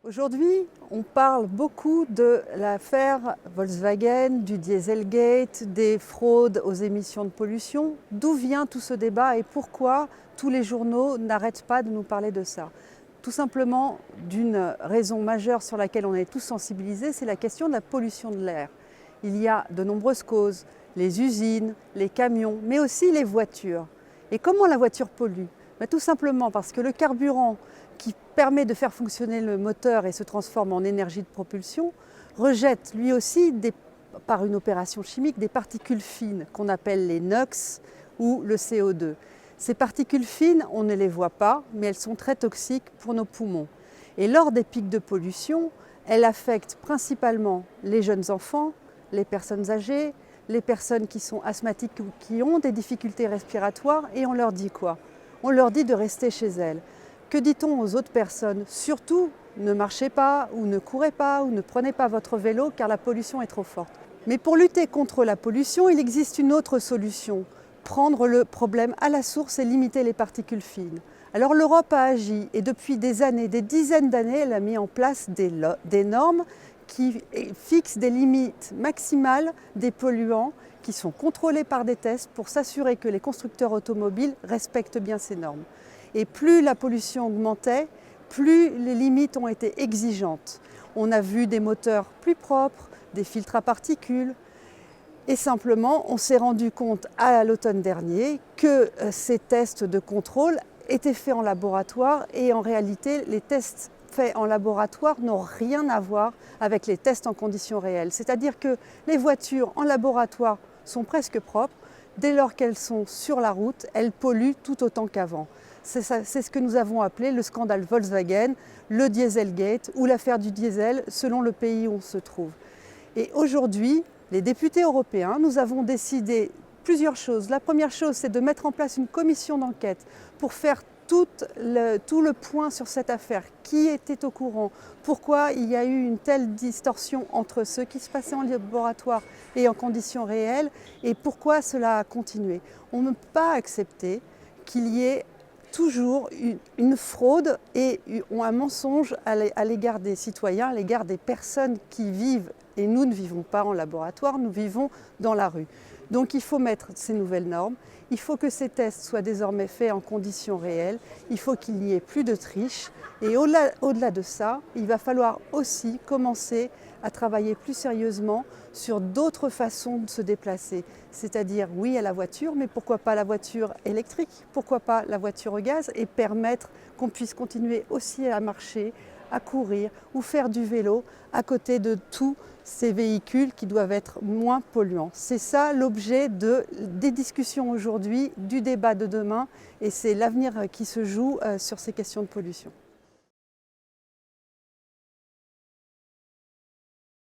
Aujourd'hui, on parle beaucoup de l'affaire Volkswagen, du Dieselgate, des fraudes aux émissions de pollution. D'où vient tout ce débat et pourquoi tous les journaux n'arrêtent pas de nous parler de ça? Tout simplement d'une raison majeure sur laquelle on est tous sensibilisés, c'est la question de la pollution de l'air. Il y a de nombreuses causes, les usines, les camions, mais aussi les voitures. Et comment la voiture pollue? Tout simplement parce que le carburant qui permet de faire fonctionner le moteur et se transforme en énergie de propulsion rejette lui aussi, par une opération chimique, des particules fines qu'on appelle les NOx ou le CO2. Ces particules fines, on ne les voit pas, mais elles sont très toxiques pour nos poumons. Et lors des pics de pollution, elles affectent principalement les jeunes enfants, les personnes âgées, les personnes qui sont asthmatiques ou qui ont des difficultés respiratoires, et on leur dit quoi? On leur dit de rester chez elles. Que dit-on aux autres personnes? Surtout, ne marchez pas ou ne courez pas ou ne prenez pas votre vélo car la pollution est trop forte. Mais pour lutter contre la pollution, il existe une autre solution. Prendre le problème à la source et limiter les particules fines. Alors l'Europe a agi et depuis des années, des dizaines d'années, elle a mis en place des normes qui fixent des limites maximales des polluants qui sont contrôlés par des tests pour s'assurer que les constructeurs automobiles respectent bien ces normes. Et plus la pollution augmentait, plus les limites ont été exigeantes. On a vu des moteurs plus propres, des filtres à particules. Et simplement, on s'est rendu compte à l'automne dernier que ces tests de contrôle étaient faits en laboratoire et en réalité, les tests faits en laboratoire n'ont rien à voir avec les tests en conditions réelles. C'est-à-dire que les voitures en laboratoire sont presque propres. Dès lors qu'elles sont sur la route, elles polluent tout autant qu'avant. C'est ce que nous avons appelé le scandale Volkswagen, le Dieselgate ou l'affaire du diesel selon le pays où on se trouve. Et aujourd'hui, les députés européens, nous avons décidé plusieurs choses. La première chose, c'est de mettre en place une commission d'enquête pour faire tout le point sur cette affaire. Qui était au courant? Pourquoi il y a eu une telle distorsion entre ce qui se passait en laboratoire et en conditions réelles? Et pourquoi cela a continué? On ne peut pas accepter qu'il y ait toujours une fraude et un mensonge à l'égard des citoyens, à l'égard des personnes qui vivent. Et nous ne vivons pas en laboratoire, nous vivons dans la rue. Donc il faut mettre ces nouvelles normes, il faut que ces tests soient désormais faits en conditions réelles, il faut qu'il n'y ait plus de triche. Et au-delà de ça, il va falloir aussi commencer à travailler plus sérieusement sur d'autres façons de se déplacer. C'est-à-dire, oui à la voiture, mais pourquoi pas la voiture électrique? Pourquoi pas la voiture au gaz? Et permettre qu'on puisse continuer aussi à marcher, à courir ou faire du vélo à côté de tous ces véhicules qui doivent être moins polluants. C'est ça l'objet des discussions aujourd'hui, du débat de demain, et c'est l'avenir qui se joue sur ces questions de pollution.